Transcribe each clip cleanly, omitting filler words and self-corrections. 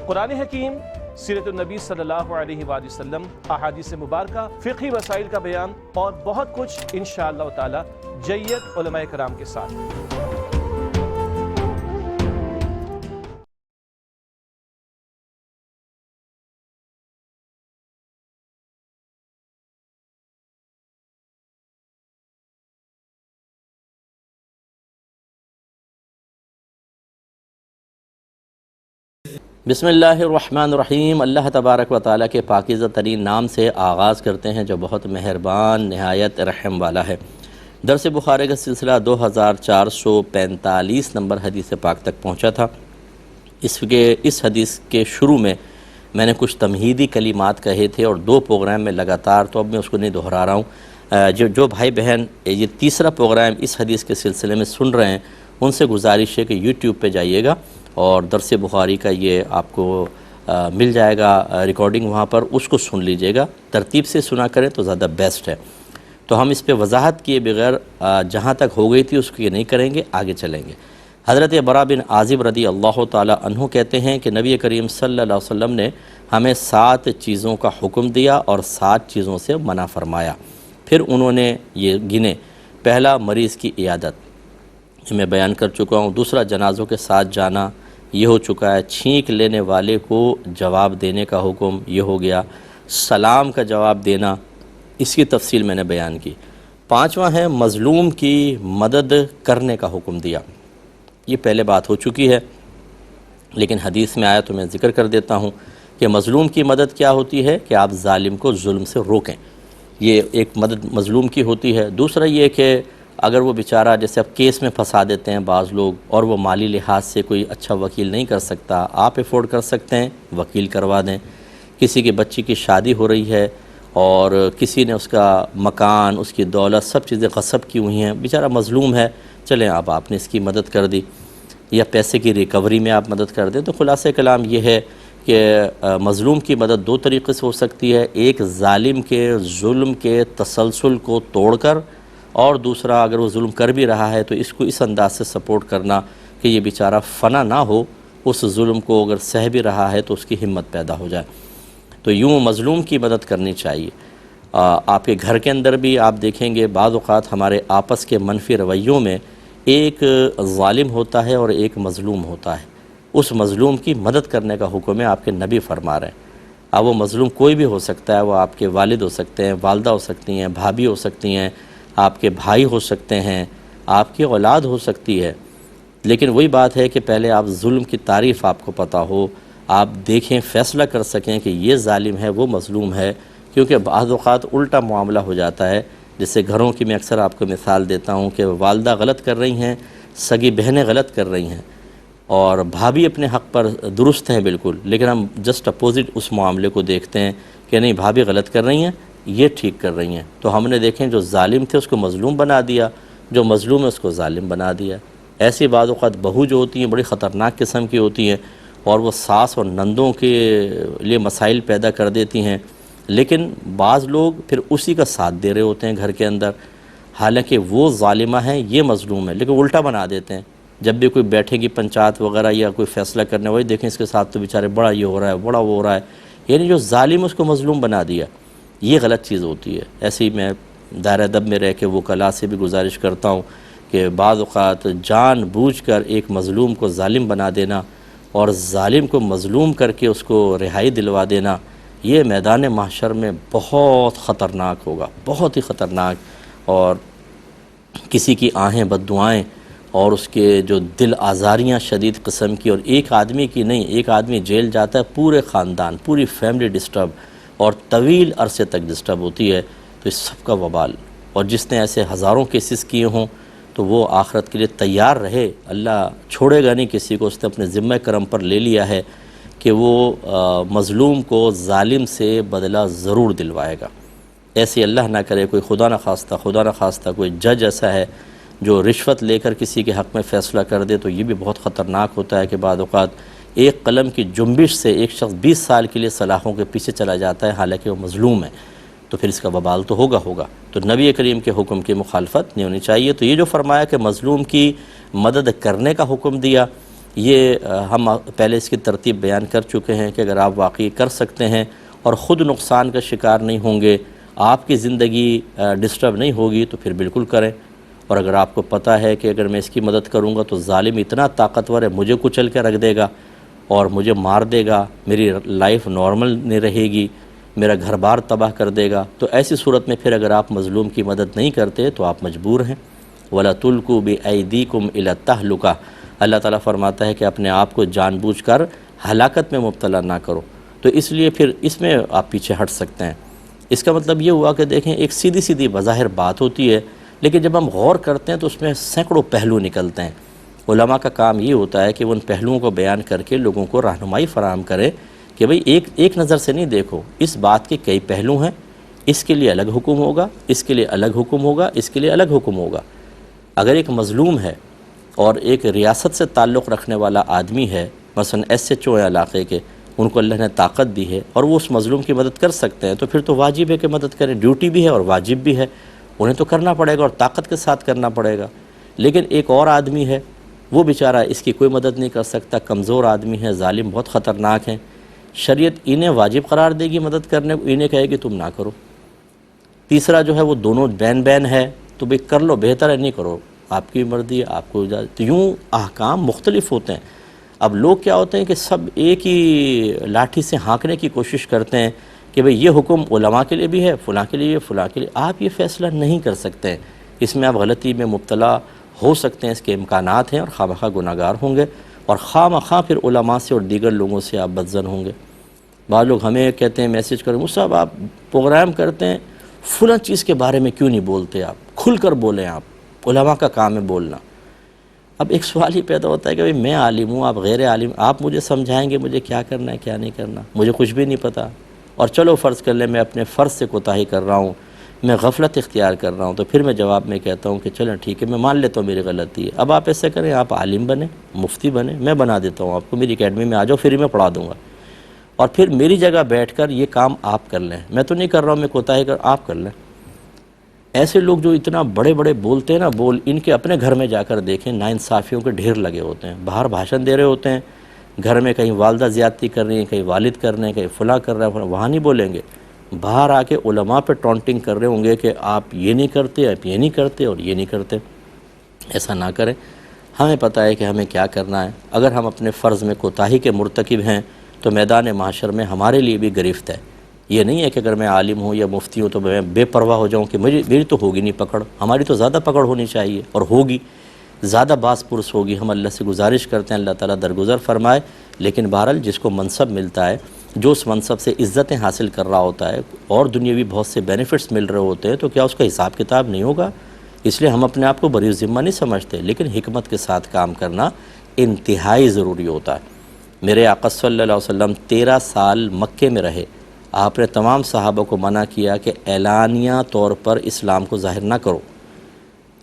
قرآن حکیم، سیرت النبی صلی اللہ علیہ وآلہ وسلم، احادیث مبارکہ، فقہی مسائل کا بیان اور بہت کچھ انشاءاللہ تعالی جید علماء کرام کے ساتھ۔ بسم اللہ الرحمن الرحیم۔ اللہ تبارک و تعالیٰ کے پاکیزہ ترین نام سے آغاز کرتے ہیں جو بہت مہربان نہایت رحم والا ہے۔ درس بخاری کا سلسلہ 2445 نمبر حدیث پاک تک پہنچا تھا۔ اس حدیث کے شروع میں نے کچھ تمہیدی کلمات کہے تھے اور 2 پروگرام میں لگاتار، تو اب میں اس کو نہیں دہرا رہا ہوں۔ جو بھائی بہن یہ تیسرا پروگرام اس حدیث کے سلسلے میں سن رہے ہیں، ان سے گزارش ہے کہ یوٹیوب پہ جائیے گا اور درس بخاری کا یہ آپ کو مل جائے گا ریکارڈنگ، وہاں پر اس کو سن لیجئے گا۔ ترتیب سے سنا کریں تو زیادہ بیسٹ ہے۔ تو ہم اس پہ وضاحت کیے بغیر جہاں تک ہو گئی تھی اس کو یہ نہیں کریں گے، آگے چلیں گے۔ حضرت برا بن عازب رضی اللہ تعالی عنہ کہتے ہیں کہ نبی کریم صلی اللہ علیہ وسلم نے ہمیں 7 چیزوں کا حکم دیا اور 7 چیزوں سے منع فرمایا۔ پھر انہوں نے یہ گنے، پہلا مریض کی عیادت، یہ میں بیان کر چکا ہوں۔ دوسرا جنازوں کے ساتھ جانا، یہ ہو چکا ہے۔ چھینک لینے والے کو جواب دینے کا حکم، یہ ہو گیا۔ سلام کا جواب دینا، اس کی تفصیل میں نے بیان کی۔ 5واں ہے مظلوم کی مدد کرنے کا حکم دیا، یہ پہلے بات ہو چکی ہے لیکن حدیث میں آیا تو میں ذکر کر دیتا ہوں کہ مظلوم کی مدد کیا ہوتی ہے کہ آپ ظالم کو ظلم سے روکیں، یہ ایک مدد مظلوم کی ہوتی ہے۔ دوسرا یہ کہ اگر وہ بیچارہ جیسے اب کیس میں پھنسا دیتے ہیں بعض لوگ اور وہ مالی لحاظ سے کوئی اچھا وکیل نہیں کر سکتا، آپ افورڈ کر سکتے ہیں، وکیل کروا دیں۔ کسی کی بچی کی شادی ہو رہی ہے اور کسی نے اس کا مکان، اس کی دولت، سب چیزیں غصب کی ہوئی ہیں، بیچارہ مظلوم ہے، چلیں اب آپ نے اس کی مدد کر دی، یا پیسے کی ریکوری میں آپ مدد کر دیں۔ تو خلاصہ کلام یہ ہے کہ مظلوم کی مدد 2 طریقے سے ہو سکتی ہے، ایک ظالم کے ظلم کے تسلسل کو توڑ کر، اور دوسرا اگر وہ ظلم کر بھی رہا ہے تو اس کو اس انداز سے سپورٹ کرنا کہ یہ بیچارہ فنا نہ ہو، اس ظلم کو اگر سہ بھی رہا ہے تو اس کی ہمت پیدا ہو جائے۔ تو یوں مظلوم کی مدد کرنی چاہیے۔ آپ کے گھر کے اندر بھی آپ دیکھیں گے بعض اوقات ہمارے آپس کے منفی رویوں میں ایک ظالم ہوتا ہے اور ایک مظلوم ہوتا ہے، اس مظلوم کی مدد کرنے کا حکم ہے، آپ کے نبی فرما رہے ہیں۔ اب وہ مظلوم کوئی بھی ہو سکتا ہے، وہ آپ کے والد ہو سکتے ہیں، والدہ ہو سکتی ہیں، بھابھی ہو سکتی ہیں، آپ کے بھائی ہو سکتے ہیں، آپ کی اولاد ہو سکتی ہے، لیکن وہی بات ہے کہ پہلے آپ ظلم کی تعریف آپ کو پتہ ہو، آپ دیکھیں، فیصلہ کر سکیں کہ یہ ظالم ہے، وہ مظلوم ہے، کیونکہ بعض اوقات الٹا معاملہ ہو جاتا ہے۔ جیسے گھروں کی میں اکثر آپ کو مثال دیتا ہوں کہ والدہ غلط کر رہی ہیں، سگی بہنیں غلط کر رہی ہیں اور بھابھی اپنے حق پر درست ہیں بالکل، لیکن ہم جسٹ اپوزٹ اس معاملے کو دیکھتے ہیں کہ نہیں بھابھی غلط کر رہی ہیں، یہ ٹھیک کر رہی ہیں، تو ہم نے دیکھیں جو ظالم تھے اس کو مظلوم بنا دیا، جو مظلوم ہے اس کو ظالم بنا دیا۔ ایسی بعض اوقات بہو جو ہوتی ہیں بڑی خطرناک قسم کی ہوتی ہیں اور وہ ساس اور نندوں کے لیے مسائل پیدا کر دیتی ہیں، لیکن بعض لوگ پھر اسی کا ساتھ دے رہے ہوتے ہیں گھر کے اندر، حالانکہ وہ ظالمہ ہیں، یہ مظلوم ہے، لیکن الٹا بنا دیتے ہیں۔ جب بھی کوئی بیٹھے گی پنچایت وغیرہ یا کوئی فیصلہ کرنے والی، دیکھیں اس کے ساتھ تو بیچارے بڑا یہ ہو رہا ہے، بڑا وہ ہو رہا ہے، یعنی جو ظالم اس کو مظلوم بنا دیا، یہ غلط چیز ہوتی ہے۔ ایسے ہی میں دائرہ ادب میں رہ کے وکلاء سے بھی گزارش کرتا ہوں کہ بعض اوقات جان بوجھ کر ایک مظلوم کو ظالم بنا دینا اور ظالم کو مظلوم کر کے اس کو رہائی دلوا دینا، یہ میدان محشر میں بہت خطرناک ہوگا، بہت ہی خطرناک، اور کسی کی آہیں بد دعائیں اور اس کے جو دل آزاریاں شدید قسم کی، اور ایک آدمی کی نہیں، ایک آدمی جیل جاتا ہے، پورے خاندان، پوری فیملی ڈسٹرب اور طویل عرصے تک ڈسٹرب ہوتی ہے، تو اس سب کا وبال۔ اور جس نے ایسے ہزاروں کیسز کیے ہوں تو وہ آخرت کے لیے تیار رہے، اللہ چھوڑے گا نہیں کسی کو، اس نے اپنے ذمہ کرم پر لے لیا ہے کہ وہ مظلوم کو ظالم سے بدلہ ضرور دلوائے گا۔ ایسے اللہ نہ کرے کوئی خدا نہ خواستہ کوئی جج ایسا ہے جو رشوت لے کر کسی کے حق میں فیصلہ کر دے، تو یہ بھی بہت خطرناک ہوتا ہے کہ بعض اوقات ایک قلم کی جنبش سے ایک شخص 20 سال کے لیے سلاخوں کے پیچھے چلا جاتا ہے حالانکہ وہ مظلوم ہے، تو پھر اس کا وبال تو ہوگا۔ تو نبی کریم کے حکم کی مخالفت نہیں ہونی چاہیے۔ تو یہ جو فرمایا کہ مظلوم کی مدد کرنے کا حکم دیا، یہ ہم پہلے اس کی ترتیب بیان کر چکے ہیں کہ اگر آپ واقعی کر سکتے ہیں اور خود نقصان کا شکار نہیں ہوں گے، آپ کی زندگی ڈسٹرب نہیں ہوگی، تو پھر بالکل کریں۔ اور اگر آپ کو پتہ ہے کہ اگر میں اس کی مدد کروں گا تو ظالم اتنا طاقتور ہے، مجھے کچل کے رکھ دے گا اور مجھے مار دے گا، میری لائف نارمل نہیں رہے گی، میرا گھر بار تباہ کر دے گا، تو ایسی صورت میں پھر اگر آپ مظلوم کی مدد نہیں کرتے تو آپ مجبور ہیں۔ وَلَا تُلْقُوا بِأَيْدِيكُمْ إِلَى التَّهْلُكَةِ، اللہ تعالیٰ فرماتا ہے کہ اپنے آپ کو جان بوجھ کر ہلاکت میں مبتلا نہ کرو، تو اس لیے پھر اس میں آپ پیچھے ہٹ سکتے ہیں۔ اس کا مطلب یہ ہوا کہ دیکھیں ایک سیدھی سیدھی بظاہر بات ہوتی ہے، لیکن جب ہم غور کرتے ہیں تو اس میں سینکڑوں پہلو نکلتے ہیں۔ علماء کا کام یہ ہوتا ہے کہ وہ ان پہلوؤں کو بیان کر کے لوگوں کو رہنمائی فراہم کرے کہ بھئی ایک نظر سے نہیں دیکھو، اس بات کے کئی پہلو ہیں، اس کے لیے الگ حکم ہوگا، اس کے لیے الگ حکم ہوگا، اس کے لیے الگ حکم ہوگا۔ اگر ایک مظلوم ہے اور ایک ریاست سے تعلق رکھنے والا آدمی ہے، مثلا SHO ہے علاقے کے، ان کو اللہ نے طاقت دی ہے اور وہ اس مظلوم کی مدد کر سکتے ہیں، تو پھر تو واجب ہے کہ مدد کریں، ڈیوٹی بھی ہے اور واجب بھی ہے، انہیں تو کرنا پڑے گا اور طاقت کے ساتھ کرنا پڑے گا۔ لیکن ایک اور آدمی ہے، وہ بیچارہ اس کی کوئی مدد نہیں کر سکتا، کمزور آدمی ہے، ظالم بہت خطرناک ہیں، شریعت انہیں واجب قرار دے گی مدد کرنے کو، انہیں کہے گی تم نہ کرو۔ تیسرا جو ہے وہ دونوں بین ہے، تو بھئی کر لو، بہتر ہے نہیں کرو، آپ کی مرضی ہے، آپ کو اجازت۔ یوں احکام مختلف ہوتے ہیں۔ اب لوگ کیا ہوتے ہیں کہ سب ایک ہی لاٹھی سے ہانکنے کی کوشش کرتے ہیں کہ بھئی یہ حکم علماء کے لیے بھی ہے، فلاں کے لیے، فلاں کے لیے۔ آپ یہ فیصلہ نہیں کر سکتے ہیں، اس میں آپ غلطی میں مبتلا ہو سکتے ہیں، اس کے امکانات ہیں، اور خواہ گناہگار ہوں گے، اور خواہ پھر علماء سے اور دیگر لوگوں سے آپ بدظن ہوں گے۔ بعض لوگ ہمیں کہتے ہیں، میسیج کریں، مصطفیٰ صاحب آپ پروگرام کرتے ہیں، فلاں چیز کے بارے میں کیوں نہیں بولتے، آپ کھل کر بولیں، آپ علماء کا کام ہے بولنا۔ اب ایک سوال ہی پیدا ہوتا ہے کہ میں عالم ہوں، آپ غیر عالم، آپ مجھے سمجھائیں گے مجھے کیا کرنا ہے کیا نہیں کرنا، مجھے کچھ بھی نہیں پتہ، اور چلو فرض کر لیں میں اپنے فرض سے کوتاہی کر رہا ہوں، میں غفلت اختیار کر رہا ہوں، تو پھر میں جواب میں کہتا ہوں کہ چلیں ٹھیک ہے، میں مان لیتا ہوں میری غلطی ہے۔ اب آپ ایسا کریں، آپ عالم بنیں، مفتی بنیں، میں بنا دیتا ہوں آپ کو، میری اکیڈمی میں آ جاؤ، فری میں پڑھا دوں گا، اور پھر میری جگہ بیٹھ کر یہ کام آپ کر لیں، میں تو نہیں کر رہا ہوں، میں کوتاہی کر، آپ کر لیں۔ ایسے لوگ جو اتنا بڑے بولتے ہیں نا، ان کے اپنے گھر میں جا کر دیکھیں، ناانصافیوں کے ڈھیر لگے ہوتے ہیں، باہر بھاشن دے رہے ہوتے ہیں، گھر میں کہیں والدہ زیادتی کر رہی ہیں، کہیں والد کر رہے ہیں، کہیں فلاں کر رہے ہیں، وہاں نہیں بولیں گے، باہر آ کے علماء پہ ٹونٹنگ کر رہے ہوں گے کہ آپ یہ نہیں کرتے، آپ یہ نہیں کرتے اور یہ نہیں کرتے۔ ایسا نہ کریں، ہمیں پتہ ہے کہ ہمیں کیا کرنا ہے۔ اگر ہم اپنے فرض میں کوتاہی کے مرتکب ہیں تو میدان محشر میں ہمارے لیے بھی گرفت ہے۔ یہ نہیں ہے کہ اگر میں عالم ہوں یا مفتی ہوں تو میں بے پرواہ ہو جاؤں کہ میری تو ہوگی نہیں پکڑ، ہماری تو زیادہ پکڑ ہونی چاہیے، اور ہوگی، زیادہ باس پرس ہوگی۔ ہم اللہ سے گزارش کرتے ہیں اللہ تعالیٰ درگزر فرمائے، لیکن بہرحال جس کو منصب ملتا ہے، جو اس منصب سے عزتیں حاصل کر رہا ہوتا ہے اور دنیاوی بہت سے بینیفٹس مل رہے ہوتے ہیں، تو کیا اس کا حساب کتاب نہیں ہوگا؟ اس لیے ہم اپنے آپ کو بری ذمہ نہیں سمجھتے، لیکن حکمت کے ساتھ کام کرنا انتہائی ضروری ہوتا ہے۔ میرے آقا صلی اللہ علیہ وسلم 13 سال مکے میں رہے، آپ نے تمام صحابہ کو منع کیا کہ اعلانیہ طور پر اسلام کو ظاہر نہ کرو،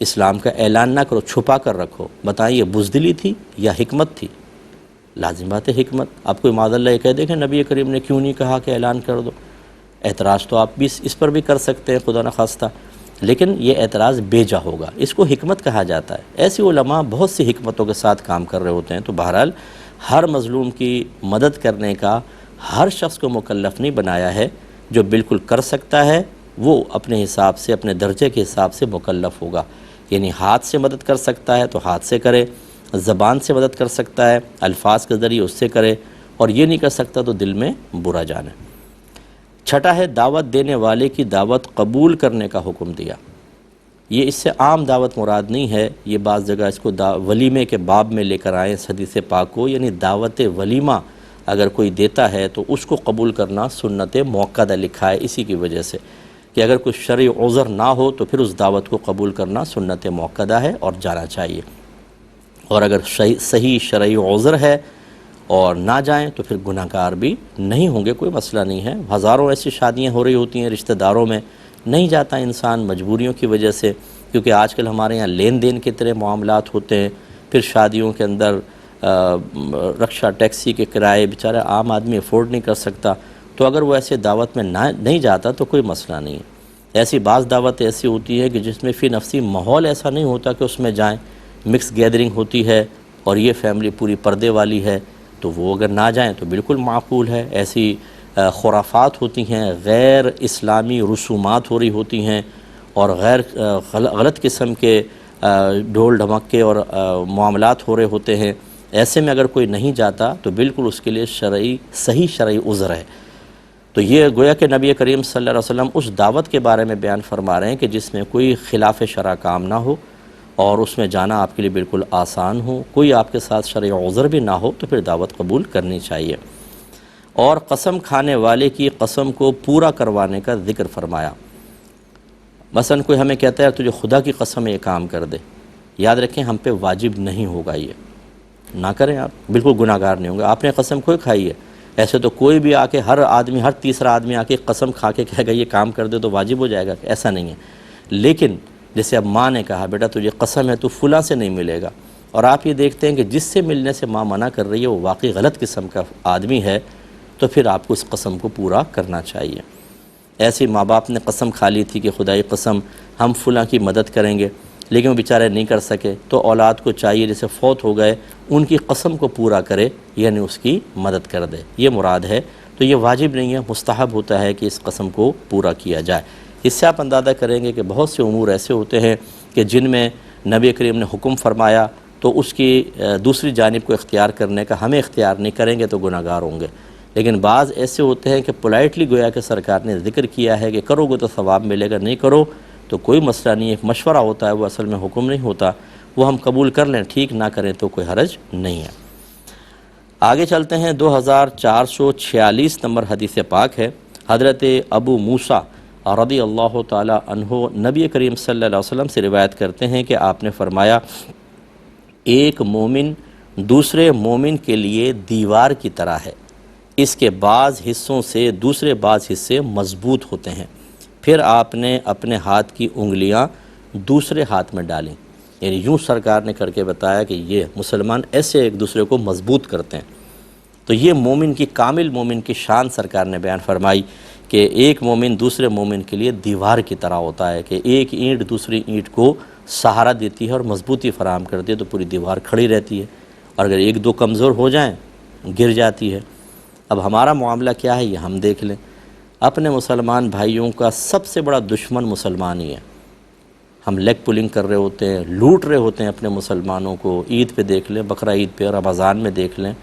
اسلام کا اعلان نہ کرو، چھپا کر رکھو۔ بتائیں یہ بزدلی تھی یا حکمت تھی؟ لازم بات ہے حکمت۔ آپ کوئی معاذ اللہ یہ کہہ دے کہ نبی کریم نے کیوں نہیں کہا کہ اعلان کر دو، اعتراض تو آپ بھی اس پر بھی کر سکتے ہیں خدا نخواستہ، لیکن یہ اعتراض بے جا ہوگا، اس کو حکمت کہا جاتا ہے۔ ایسی علماء بہت سی حکمتوں کے ساتھ کام کر رہے ہوتے ہیں۔ تو بہرحال ہر مظلوم کی مدد کرنے کا ہر شخص کو مکلف نہیں بنایا ہے، جو بالکل کر سکتا ہے وہ اپنے حساب سے، اپنے درجے کے حساب سے مکلف ہوگا، یعنی ہاتھ سے مدد کر سکتا ہے تو ہاتھ سے کرے، زبان سے مدد کر سکتا ہے الفاظ کے ذریعے اس سے کرے، اور یہ نہیں کر سکتا تو دل میں برا جانے۔ چھٹا ہے دعوت دینے والے کی دعوت قبول کرنے کا حکم دیا۔ یہ اس سے عام دعوت مراد نہیں ہے، یہ بعض جگہ اس کو ولیمے کے باب میں لے کر آئیں اس حدیث پاک کو، یعنی دعوت ولیمہ اگر کوئی دیتا ہے تو اس کو قبول کرنا سنت موقدہ لکھا ہے، اسی کی وجہ سے کہ اگر کوئی شرعی عذر نہ ہو تو پھر اس دعوت کو قبول کرنا سنت موقدہ ہے اور جانا چاہیے، اور اگر صحیح شرعی عذر ہے اور نہ جائیں تو پھر گناہ گار بھی نہیں ہوں گے، کوئی مسئلہ نہیں ہے۔ ہزاروں ایسی شادیاں ہو رہی ہوتی ہیں رشتہ داروں میں، نہیں جاتا انسان مجبوریوں کی وجہ سے، کیونکہ آج کل ہمارے یہاں لین دین کے طرح معاملات ہوتے ہیں، پھر شادیوں کے اندر رکشہ ٹیکسی کے کرائے بیچارہ عام آدمی افورڈ نہیں کر سکتا، تو اگر وہ ایسے دعوت میں نہیں جاتا تو کوئی مسئلہ نہیں ہے۔ ایسی بعض دعوت ایسی ہوتی ہے کہ جس میں فی نفسی ماحول ایسا نہیں ہوتا کہ اس میں جائیں، مکس گیدرنگ ہوتی ہے اور یہ فیملی پوری پردے والی ہے تو وہ اگر نہ جائیں تو بالکل معقول ہے۔ ایسی خرافات ہوتی ہیں، غیر اسلامی رسومات ہو رہی ہوتی ہیں اور غیر غلط قسم کے ڈھول ڈھمکے اور معاملات ہو رہے ہوتے ہیں، ایسے میں اگر کوئی نہیں جاتا تو بالکل اس کے لیے صحیح شرعی عذر ہے۔ تو یہ گویا کہ نبی کریم صلی اللہ علیہ وسلم اس دعوت کے بارے میں بیان فرما رہے ہیں کہ جس میں کوئی خلاف شرع کام نہ ہو اور اس میں جانا آپ کے لیے بالکل آسان ہو، کوئی آپ کے ساتھ شرعی عذر بھی نہ ہو تو پھر دعوت قبول کرنی چاہیے۔ اور قسم کھانے والے کی قسم کو پورا کروانے کا ذکر فرمایا۔ مثلا کوئی ہمیں کہتا ہے تجھے خدا کی قسم یہ کام کر دے، یاد رکھیں ہم پہ واجب نہیں ہوگا، یہ نہ کریں، آپ بالکل گناہ گار نہیں ہوں گے۔ آپ نے قسم کوئی کھائی ہے، ایسے تو کوئی بھی آ کے ہر تیسرا آدمی آ کے قسم کھا کے کہے گا یہ کام کر دے تو واجب ہو جائے گا، ایسا نہیں ہے۔ لیکن جیسے اب ماں نے کہا بیٹا تجھے قسم ہے تو فلاں سے نہیں ملے گا، اور آپ یہ دیکھتے ہیں کہ جس سے ملنے سے ماں منع کر رہی ہے وہ واقعی غلط قسم کا آدمی ہے، تو پھر آپ کو اس قسم کو پورا کرنا چاہیے۔ ایسے ماں باپ نے قسم کھا لی تھی کہ خدائی قسم ہم فلاں کی مدد کریں گے، لیکن وہ بیچارے نہیں کر سکے، تو اولاد کو چاہیے جیسے فوت ہو گئے ان کی قسم کو پورا کرے، یعنی اس کی مدد کر دے، یہ مراد ہے۔ تو یہ واجب نہیں ہے، مستحب ہوتا ہے کہ اس قسم کو پورا کیا جائے۔ اس سے آپ اندازہ کریں گے کہ بہت سے امور ایسے ہوتے ہیں کہ جن میں نبی کریم نے حکم فرمایا تو اس کی دوسری جانب کو اختیار کرنے کا ہمیں اختیار نہیں کریں گے تو گناہ گار ہوں گے، لیکن بعض ایسے ہوتے ہیں کہ پولائٹلی گویا کہ سرکار نے ذکر کیا ہے کہ کرو گے تو ثواب ملے گا، نہیں کرو تو کوئی مسئلہ نہیں، ایک مشورہ ہوتا ہے، وہ اصل میں حکم نہیں ہوتا، وہ ہم قبول کر لیں، ٹھیک، نہ کریں تو کوئی حرج نہیں ہے۔ آگے چلتے ہیں، 2446 نمبر حدیث پاک ہے، حضرت ابو موسیٰ رضی اللہ تعالی عنہ نبی کریم صلی اللہ علیہ وسلم سے روایت کرتے ہیں کہ آپ نے فرمایا ایک مومن دوسرے مومن کے لیے دیوار کی طرح ہے، اس کے بعض حصوں سے دوسرے بعض حصے مضبوط ہوتے ہیں، پھر آپ نے اپنے ہاتھ کی انگلیاں دوسرے ہاتھ میں ڈالیں، یعنی یوں سرکار نے کر کے بتایا کہ یہ مسلمان ایسے ایک دوسرے کو مضبوط کرتے ہیں۔ تو یہ مومن کی، کامل مومن کی شان سرکار نے بیان فرمائی کہ ایک مومن دوسرے مومن کے لیے دیوار کی طرح ہوتا ہے، کہ ایک اینٹ دوسری اینٹ کو سہارا دیتی ہے اور مضبوطی فراہم کرتی ہے تو پوری دیوار کھڑی رہتی ہے، اور اگر ایک دو کمزور ہو جائیں گر جاتی ہے۔ اب ہمارا معاملہ کیا ہے یہ ہم دیکھ لیں، اپنے مسلمان بھائیوں کا سب سے بڑا دشمن مسلمان ہی ہے۔ ہم لیگ پولنگ کر رہے ہوتے ہیں، لوٹ رہے ہوتے ہیں اپنے مسلمانوں کو، عید پہ دیکھ لیں، بقرہ عید پہ، رمضان میں دیکھ لیں،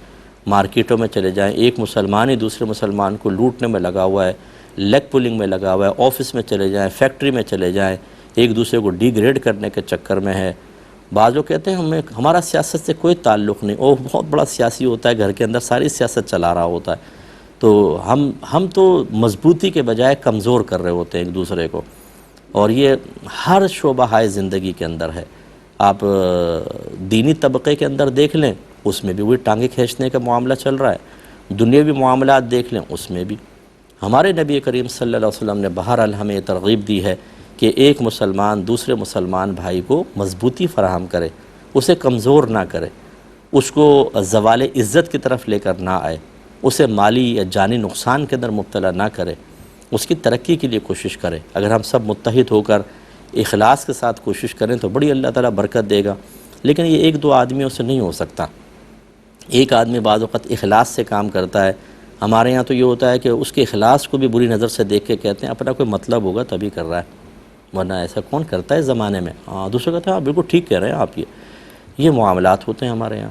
مارکیٹوں میں چلے جائیں، ایک مسلمان ہی دوسرے مسلمان کو لوٹنے میں لگا ہوا ہے، لیگ پولنگ میں لگا ہوا ہے، آفس میں چلے جائیں، فیکٹری میں چلے جائیں، ایک دوسرے کو ڈی گریڈ کرنے کے چکر میں ہے۔ بعض لوگ کہتے ہیں ہمارا سیاست سے کوئی تعلق نہیں، وہ بہت بڑا سیاسی ہوتا ہے، گھر کے اندر ساری سیاست چلا رہا ہوتا ہے، تو ہم تو مضبوطی کے بجائے کمزور کر رہے ہوتے ہیں ایک دوسرے کو، اور یہ ہر شعبہ ہائے زندگی کے اندر ہے۔ آپ دینی طبقے کے اندر دیکھ لیں، اس میں بھی وہی ٹانگیں کھینچنے کا معاملہ چل رہا ہے، دنیاوی معاملات دیکھ لیں اس میں بھی۔ ہمارے نبی کریم صلی اللہ علیہ وسلم نے بہرحال ہمیں ترغیب دی ہے کہ ایک مسلمان دوسرے مسلمان بھائی کو مضبوطی فراہم کرے، اسے کمزور نہ کرے، اس کو زوال عزت کی طرف لے کر نہ آئے، اسے مالی یا جانی نقصان کے اندر مبتلا نہ کرے، اس کی ترقی کے لیے کوشش کرے۔ اگر ہم سب متحد ہو کر اخلاص کے ساتھ کوشش کریں تو بڑی اللہ تعالیٰ برکت دے گا، لیکن یہ ایک دو آدمیوں سے نہیں ہو سکتا۔ ایک آدمی بعض وقت اخلاص سے کام کرتا ہے، ہمارے یہاں تو یہ ہوتا ہے کہ اس کے اخلاص کو بھی بری نظر سے دیکھ کے کہتے ہیں اپنا کوئی مطلب ہوگا تبھی کر رہا ہے، ورنہ ایسا کون کرتا ہے اس زمانے میں۔ دوسرے کہتے ہیں آپ بالکل ٹھیک کہہ رہے ہیں، آپ یہ معاملات ہوتے ہیں ہمارے یہاں۔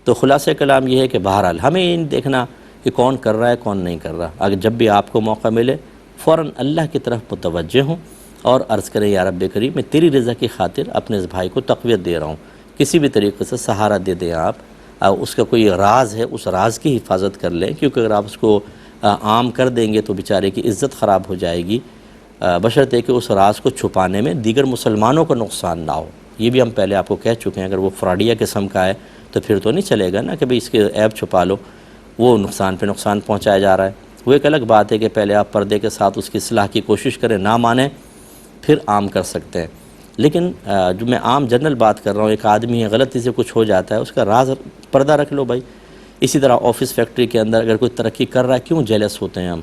تو خلاصہ کلام یہ ہے کہ بہرحال ہمیں یہ نہیں دیکھنا کہ کون کر رہا ہے کون نہیں کر رہا، اگر جب بھی آپ کو موقع ملے فوراً اللہ کی طرف متوجہ ہوں اور عرض کریں یا رب کریم میں تیری رضا کی خاطر اپنے اس بھائی کو تقویت دے رہا ہوں، کسی بھی طریقے سے سہارا دے دیں آپ، اس کا کوئی راز ہے اس راز کی حفاظت کر لیں، کیونکہ اگر آپ اس کو عام کر دیں گے تو بیچارے کی عزت خراب ہو جائے گی، بشرطے کہ اس راز کو چھپانے میں دیگر مسلمانوں کو نقصان نہ ہو۔ یہ بھی ہم پہلے آپ کو کہہ چکے ہیں، اگر وہ فراڈیا قسم کا ہے تو پھر تو نہیں چلے گا نا کہ بھئی اس کے عیب چھپا لو، وہ نقصان پہ نقصان پہنچایا جا رہا ہے۔ وہ ایک الگ بات ہے کہ پہلے آپ پردے کے ساتھ اس کی اصلاح کی کوشش کریں، نہ مانیں پھر عام کر سکتے ہیں، لیکن جو میں عام جنرل بات کر رہا ہوں، ایک آدمی ہے غلطی سے کچھ ہو جاتا ہے، اس کا راز پردہ رکھ لو بھائی۔ اسی طرح آفس فیکٹری کے اندر اگر کوئی ترقی کر رہا ہے کیوں جیلس ہوتے ہیں ہم؟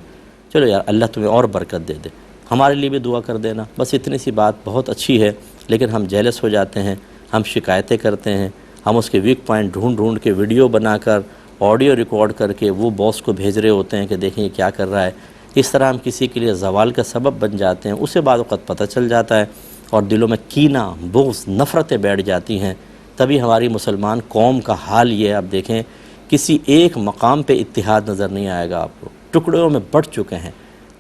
چلو یار اللہ تمہیں اور برکت دے دے، ہمارے لیے بھی دعا کر دینا، بس اتنی سی بات بہت اچھی ہے، لیکن ہم جیلس ہو جاتے ہیں، ہم شکایتیں کرتے ہیں، ہم اس کے ویک پوائنٹ ڈھونڈ کے ویڈیو بنا کر آڈیو ریکارڈ کر کے وہ باس کو بھیج رہے ہوتے ہیں کہ دیکھیں یہ کیا کر رہا ہے. اس طرح ہم کسی کے لیے زوال کا سبب بن جاتے ہیں. اسے بعد وقت پتہ چل جاتا ہے اور دلوں میں کینہ، بغض، نفرتیں بیٹھ جاتی ہیں. تبھی ہماری مسلمان قوم کا حال یہ ہے. اب دیکھیں کسی ایک مقام پہ اتحاد نظر نہیں آئے گا آپ کو. ٹکڑوں میں بٹ چکے ہیں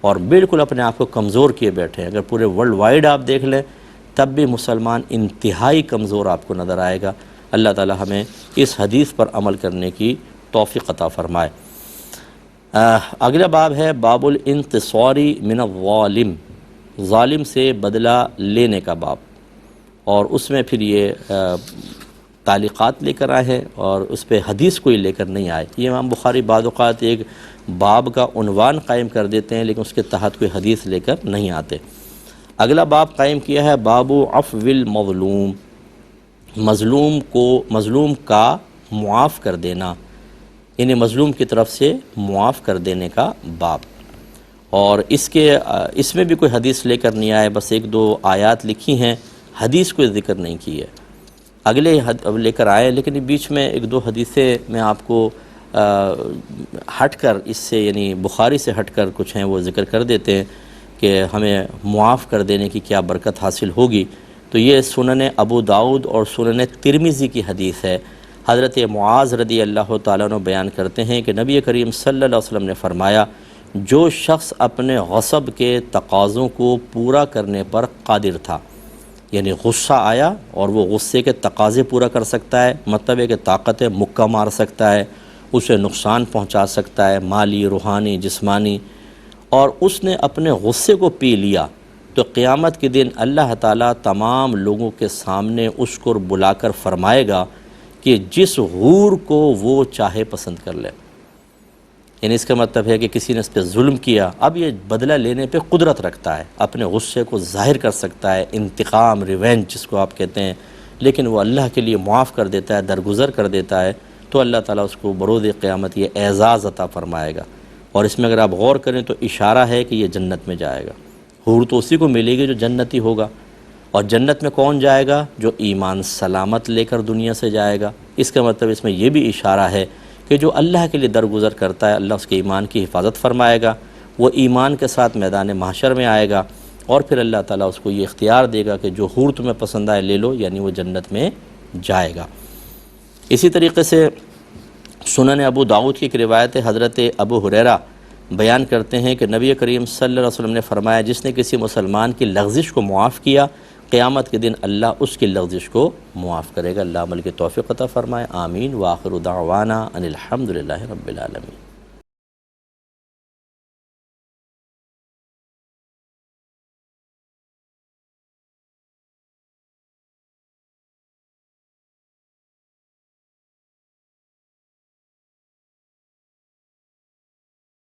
اور بالکل اپنے آپ کو کمزور کیے بیٹھے ہیں. اگر پورے ورلڈ وائڈ آپ دیکھ لیں تب بھی مسلمان انتہائی کمزور آپ کو نظر آئے گا. اللہ تعالی ہمیں اس حدیث پر عمل کرنے کی توفیق عطا فرمائے. اگلا باب ہے باب الانتصاری من الظالم، ظالم سے بدلہ لینے کا باب. اور اس میں پھر یہ تعلیقات لے کر آئے ہیں اور اس پہ حدیث کوئی لے کر نہیں آئے. یہ امام بخاری بعض اوقات ایک باب کا عنوان قائم کر دیتے ہیں لیکن اس کے تحت کوئی حدیث لے کر نہیں آتے. اگلا باب قائم کیا ہے باب عفو المظلوم، مظلوم کا معاف کر دینا، یعنی مظلوم کی طرف سے معاف کر دینے کا باب. اور اس میں بھی کوئی حدیث لے کر نہیں آئے، بس ایک دو آیات لکھی ہیں، حدیث کوئی ذکر نہیں کی ہے. اگلے لے کر آئے لیکن بیچ میں ایک دو حدیثیں میں آپ کو ہٹ کر اس سے یعنی بخاری سے ہٹ کر کچھ ہیں وہ ذکر کر دیتے ہیں کہ ہمیں معاف کر دینے کی کیا برکت حاصل ہوگی. تو یہ سنن ابو داؤد اور سنن ترمذی کی حدیث ہے. حضرت معاذ رضی اللہ تعالیٰ عنہ بیان کرتے ہیں کہ نبی کریم صلی اللہ علیہ وسلم نے فرمایا جو شخص اپنے غصب کے تقاضوں کو پورا کرنے پر قادر تھا، یعنی غصہ آیا اور وہ غصے کے تقاضے پورا کر سکتا ہے، مطلب ہے کہ طاقت مکہ مار سکتا ہے، اسے نقصان پہنچا سکتا ہے مالی، روحانی، جسمانی، اور اس نے اپنے غصے کو پی لیا تو قیامت کے دن اللہ تعالیٰ تمام لوگوں کے سامنے اس کو بلا کر فرمائے گا کہ جس حور کو وہ چاہے پسند کر لے. یعنی اس کا مطلب ہے کہ کسی نے اس پہ ظلم کیا، اب یہ بدلہ لینے پہ قدرت رکھتا ہے، اپنے غصے کو ظاہر کر سکتا ہے، انتقام، ریونج جس کو آپ کہتے ہیں، لیکن وہ اللہ کے لیے معاف کر دیتا ہے، درگزر کر دیتا ہے تو اللہ تعالیٰ اس کو بروز قیامت یہ اعزاز عطا فرمائے گا. اور اس میں اگر آپ غور کریں تو اشارہ ہے کہ یہ جنت میں جائے گا. حور تو اسی کو ملے گی جو جنتی ہوگا. اور جنت میں کون جائے گا؟ جو ایمان سلامت لے کر دنیا سے جائے گا. اس کا مطلب اس میں یہ بھی اشارہ ہے کہ جو اللہ کے لیے درگزر کرتا ہے اللہ اس کے ایمان کی حفاظت فرمائے گا، وہ ایمان کے ساتھ میدان محشر میں آئے گا اور پھر اللہ تعالیٰ اس کو یہ اختیار دے گا کہ جو حور تمہیں پسند آئے لے لو، یعنی وہ جنت میں جائے گا. اسی طریقے سے سنن ابو داؤد کی ایک روایت حضرت ابو ہریرہ بیان کرتے ہیں کہ نبی کریم صلی اللہ علیہ وسلم نے فرمایا جس نے کسی مسلمان کی لغزش کو معاف کیا قیامت کے دن اللہ اس کی لغزش کو معاف کرے گا. اللہ عمل کی توفیق عطا فرمائے. آمین. وآخر دعوانا ان الحمد للہ رب العالمین.